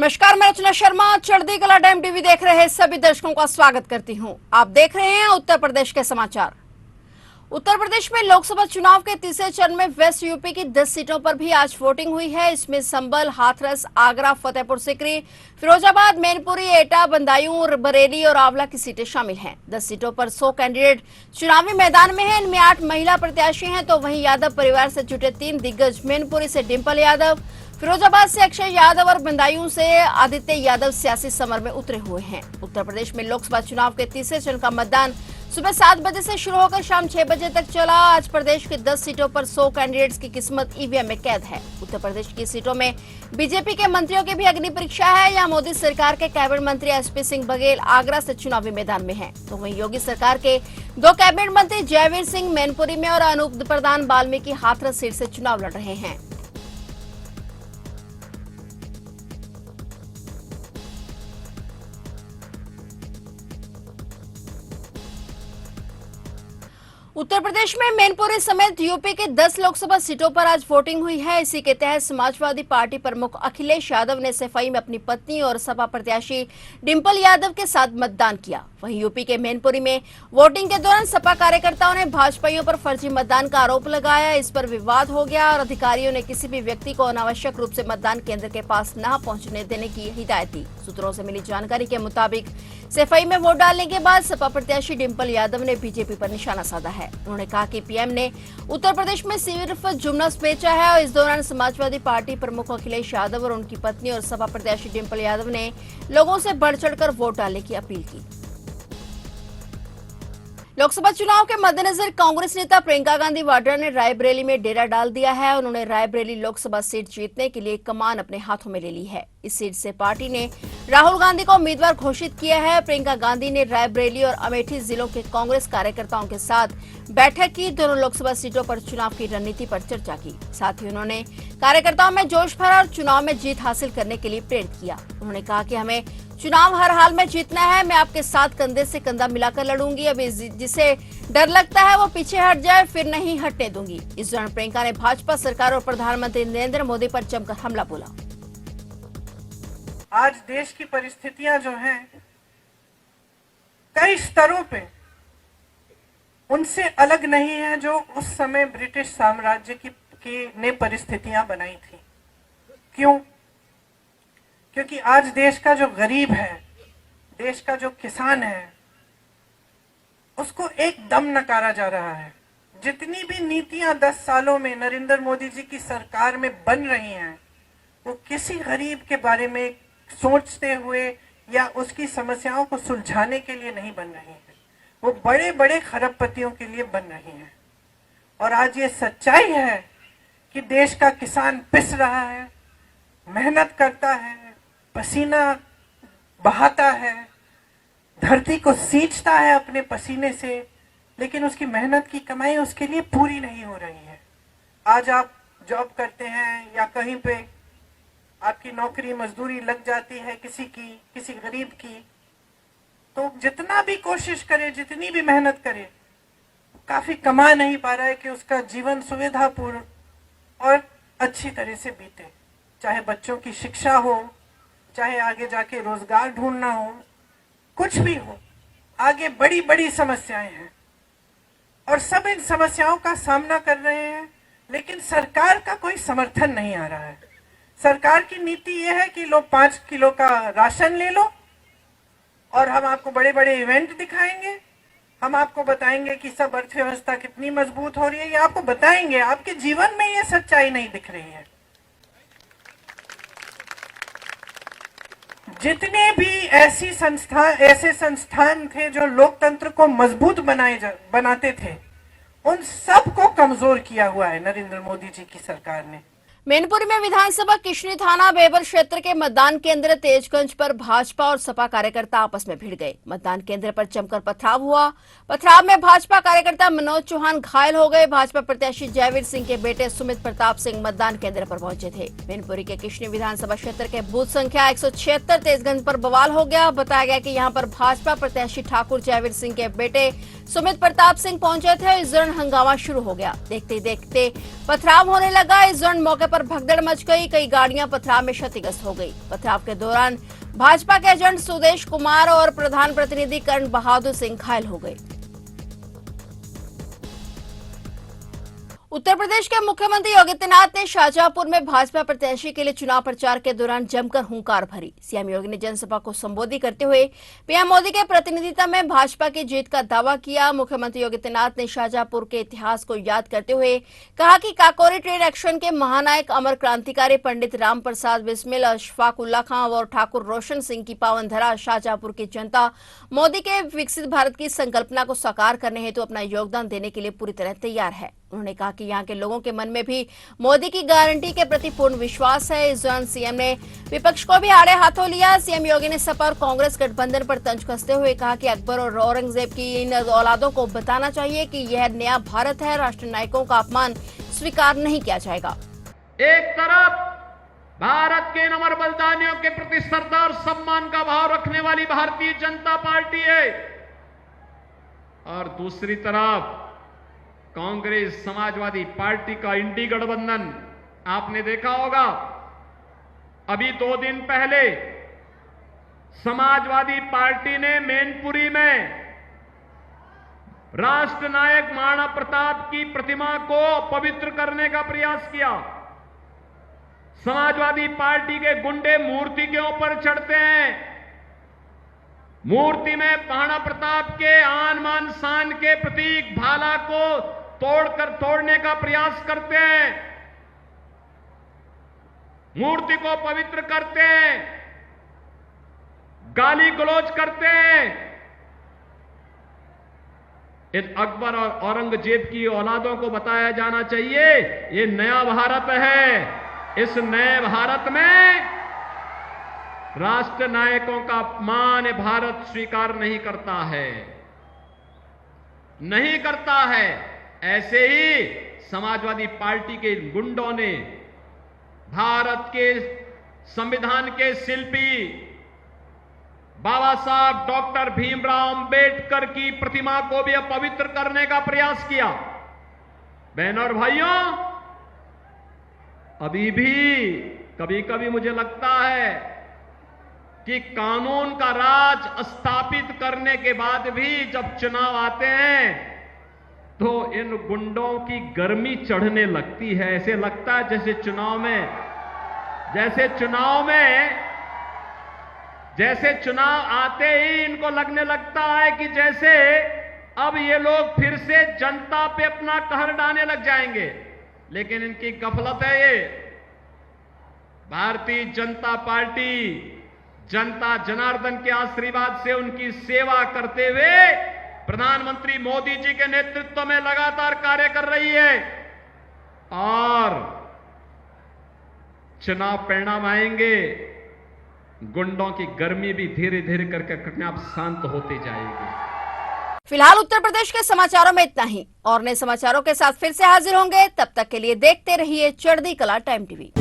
नमस्कार, मैं रचना शर्मा चढ़ती कला टाइम टीवी देख रहे सभी दर्शकों का स्वागत करती हूं। आप देख रहे हैं उत्तर प्रदेश के समाचार। उत्तर प्रदेश में लोकसभा चुनाव के तीसरे चरण में वेस्ट यूपी की 10 सीटों पर भी आज वोटिंग हुई है। इसमें संभल, हाथरस, आगरा, फतेहपुर सीकरी, फिरोजाबाद, मैनपुरी, एटा, बदायूं, बरेली और आंवला की सीटें शामिल हैं। 10 सीटों पर 100 कैंडिडेट चुनावी मैदान में हैं। इनमें 8 महिला प्रत्याशी हैं, तो वहीं यादव परिवार से जुटे 3 दिग्गज मैनपुरी से डिंपल यादव, फिरोजाबाद से अक्षय यादव और बदायूं से आदित्य यादव सियासी समर में उतरे हुए हैं। उत्तर प्रदेश में लोकसभा चुनाव के तीसरे चरण का मतदान सुबह 7 बजे से शुरू होकर शाम 6 बजे तक चला। आज प्रदेश की 10 सीटों पर 100 कैंडिडेट्स की किस्मत ईवीएम में कैद है। उत्तर प्रदेश की सीटों में बीजेपी के मंत्रियों की भी अग्नि परीक्षा है। यहाँ मोदी सरकार के कैबिनेट मंत्री एसपी सिंह बघेल आगरा से चुनावी मैदान में हैं, तो वहीं योगी सरकार के 2 कैबिनेट मंत्री जयवीर सिंह मैनपुरी में और अनूप प्रधान वाल्मीकि हाथरस सीट से चुनाव लड़ रहे हैं। उत्तर प्रदेश में मैनपुरी समेत यूपी के 10 लोकसभा सीटों पर आज वोटिंग हुई है। इसी के तहत समाजवादी पार्टी प्रमुख अखिलेश यादव ने सफाई में अपनी पत्नी और सपा प्रत्याशी डिंपल यादव के साथ मतदान किया। वहीं यूपी के मैनपुरी में वोटिंग के दौरान सपा कार्यकर्ताओं ने भाजपाइयों पर फर्जी मतदान का आरोप लगाया। इस पर विवाद हो गया और अधिकारियों ने किसी भी व्यक्ति को अनावश्यक रूप से मतदान केंद्र के पास न पहुंचने देने की हिदायत दी। सूत्रों से मिली जानकारी के मुताबिक सफाई में वोट डालने के बाद सपा प्रत्याशी डिंपल यादव ने बीजेपी पर निशाना साधा है। उन्होंने कहा कि पीएम ने उत्तर प्रदेश में सिर्फ जुमनस बेचा है और इस दौरान समाजवादी पार्टी प्रमुख अखिलेश यादव और उनकी पत्नी और सपा प्रत्याशी डिंपल यादव ने लोगों से बढ़ चढ़कर वोट डालने की अपील की। लोकसभा चुनाव के मद्देनजर कांग्रेस नेता प्रियंका गांधी वाड्रा ने रायबरेली में डेरा डाल दिया है। उन्होंने रायबरेली लोकसभा सीट जीतने के लिए कमान अपने हाथों में ले ली है। इस सीट से पार्टी ने राहुल गांधी को उम्मीदवार घोषित किया है। प्रियंका गांधी ने रायबरेली और अमेठी जिलों के कांग्रेस कार्यकर्ताओं के साथ बैठक की। दोनों लोकसभा सीटों पर चुनाव की रणनीति पर चर्चा की। साथ ही उन्होंने कार्यकर्ताओं में जोश भरा और चुनाव में जीत हासिल करने के लिए प्रेरित किया। उन्होंने कहा कि हमें चुनाव हर हाल में जीतना है। मैं आपके साथ कंधे से कंधा मिलाकर लड़ूंगी। अभी जिसे डर लगता है वो पीछे हट जाए, फिर नहीं हटने दूंगी। इस दौरान प्रियंका ने भाजपा सरकार और प्रधानमंत्री नरेंद्र मोदी पर जमकर हमला बोला। आज देश की परिस्थितियां जो हैं कई स्तरों पे उनसे अलग नहीं है जो उस समय ब्रिटिश साम्राज्य की ने परिस्थितियां बनाई थी। क्यों? क्योंकि आज देश का जो गरीब है, देश का जो किसान है, उसको एकदम नकारा जा रहा है। जितनी भी नीतियां 10 सालों में नरेंद्र मोदी जी की सरकार में बन रही हैं, वो किसी गरीब के बारे में सोचते हुए या उसकी समस्याओं को सुलझाने के लिए नहीं बन रही है। वो बड़े बड़े खरबपतियों के लिए बन रही हैं। और आज ये सच्चाई है कि देश का किसान पिस रहा है, मेहनत करता है, पसीना बहाता है, धरती को सींचता है अपने पसीने से, लेकिन उसकी मेहनत की कमाई उसके लिए पूरी नहीं हो रही है। आज आप जॉब करते हैं या कहीं पे आपकी नौकरी मजदूरी लग जाती है किसी गरीब की, तो जितना भी कोशिश करे, जितनी भी मेहनत करे, काफी कमा नहीं पा रहा है कि उसका जीवन सुविधापूर्ण और अच्छी तरह से बीते। चाहे बच्चों की शिक्षा हो, चाहे आगे जाके रोजगार ढूंढना हो, कुछ भी हो, आगे बड़ी बड़ी समस्याएं हैं और सब इन समस्याओं का सामना कर रहे हैं। लेकिन सरकार का कोई समर्थन नहीं आ रहा है। सरकार की नीति यह है कि लो 5 किलो का राशन ले लो और हम आपको बड़े बड़े इवेंट दिखाएंगे, हम आपको बताएंगे कि सब अर्थव्यवस्था कितनी मजबूत हो रही है। ये आपको बताएंगे, आपके जीवन में ये सच्चाई नहीं दिख रही है। जितने भी ऐसे संस्थान थे जो लोकतंत्र को मजबूत बनाते थे, उन सब को कमजोर किया हुआ है नरेंद्र मोदी जी की सरकार ने। मैनपुरी में विधानसभा किशनी थाना बेबर क्षेत्र के मतदान केंद्र तेजगंज पर भाजपा और सपा कार्यकर्ता आपस में भिड़ गए। मतदान केंद्र पर जमकर पथराव हुआ। पथराव में भाजपा कार्यकर्ता मनोज चौहान घायल हो गए। भाजपा प्रत्याशी जयवीर सिंह के बेटे सुमित प्रताप सिंह मतदान केंद्र पर पहुंचे थे। मैनपुरी के किशनी विधानसभा क्षेत्र के बूथ संख्या 176 तेजगंज पर बवाल हो गया। बताया गया कि यहां पर भाजपा प्रत्याशी ठाकुर जयवीर सिंह के बेटे सुमित प्रताप सिंह पहुंचे थे। इस दौरान हंगामा शुरू हो गया। देखते देखते पथराव होने लगा। इस दौरान मौके पर भगदड़ मच गई। कई गाड़ियां पथराव में क्षतिग्रस्त हो गई। पथराव के दौरान भाजपा के एजेंट सुदेश कुमार और प्रधान प्रतिनिधि कर्ण बहादुर सिंह घायल हो गए। उत्तर प्रदेश के मुख्यमंत्री योगी आदित्यनाथ ने शाहजहांपुर में भाजपा प्रत्याशी के लिए चुनाव प्रचार के दौरान जमकर हुंकार भरी। सीएम योगी ने जनसभा को संबोधित करते हुए पीएम मोदी के प्रतिनिधित्व में भाजपा की जीत का दावा किया। मुख्यमंत्री योगी आदित्यनाथ ने शाहजहांपुर के इतिहास को याद करते हुए कहा कि काकोरी ट्रेन एक्शन के महानायक अमर क्रांतिकारी पंडित राम प्रसाद बिस्मिल, अशफाक उल्ला खां और ठाकुर रोशन सिंह की पावन धरा शाहजहांपुर की जनता मोदी के विकसित भारत की संकल्पना को साकार करने हेतु अपना योगदान देने के लिए पूरी तरह तैयार है। उन्होंने कहा कि यहाँ के लोगों के मन में भी मोदी की गारंटी के प्रति पूर्ण विश्वास है। इस दौरान सीएम ने विपक्ष को भी आड़े हाथों लिया। सीएम योगी ने सपा और कांग्रेस गठबंधन पर तंज कसते हुए कहा कि अकबर और औरंगजेब की इन औलादों को बताना चाहिए कि यह नया भारत है। राष्ट्रीय नायकों का अपमान स्वीकार नहीं किया जाएगा। एक तरफ भारत के इन अमर बलिदानियों के प्रति श्रद्धा और सम्मान का भाव रखने वाली भारतीय जनता पार्टी है और दूसरी तरफ कांग्रेस समाजवादी पार्टी का इंडी गठबंधन। आपने देखा होगा अभी 2 दिन पहले समाजवादी पार्टी ने मैनपुरी में राष्ट्र नायक महाराणा प्रताप की प्रतिमा को पवित्र करने का प्रयास किया। समाजवादी पार्टी के गुंडे मूर्ति के ऊपर चढ़ते हैं, मूर्ति में महाराणा प्रताप के आन मान शान के प्रतीक भाला को तोड़ने का प्रयास करते हैं, मूर्ति को पवित्र करते हैं, गाली गलौज करते हैं। इन अकबर और औरंगजेब की औलादों को बताया जाना चाहिए ये नया भारत है। इस नए भारत में राष्ट्र नायकों का अपमान भारत स्वीकार नहीं करता है, नहीं करता है। ऐसे ही समाजवादी पार्टी के गुंडों ने भारत के संविधान के शिल्पी बाबा साहब डॉक्टर भीमराव अंबेडकर की प्रतिमा को भी अपवित्र करने का प्रयास किया। बहनों और भाइयों, अभी भी कभी कभी मुझे लगता है कि कानून का राज स्थापित करने के बाद भी जब चुनाव आते हैं तो इन गुंडों की गर्मी चढ़ने लगती है। ऐसे लगता है जैसे चुनाव आते ही इनको लगने लगता है कि जैसे अब ये लोग फिर से जनता पे अपना कहर ढाने लग जाएंगे। लेकिन इनकी गफलत है ये। भारतीय जनता पार्टी जनता जनार्दन के आशीर्वाद से उनकी सेवा करते हुए प्रधानमंत्री मोदी जी के नेतृत्व में लगातार कार्य कर रही है और चुनाव परिणाम आएंगे, गुंडों की गर्मी भी धीरे धीरे करके अपने आप शांत होती जाएगी। फिलहाल उत्तर प्रदेश के समाचारों में इतना ही। और नए समाचारों के साथ फिर से हाजिर होंगे। तब तक के लिए देखते रहिए चढ़ती कला टाइम टीवी।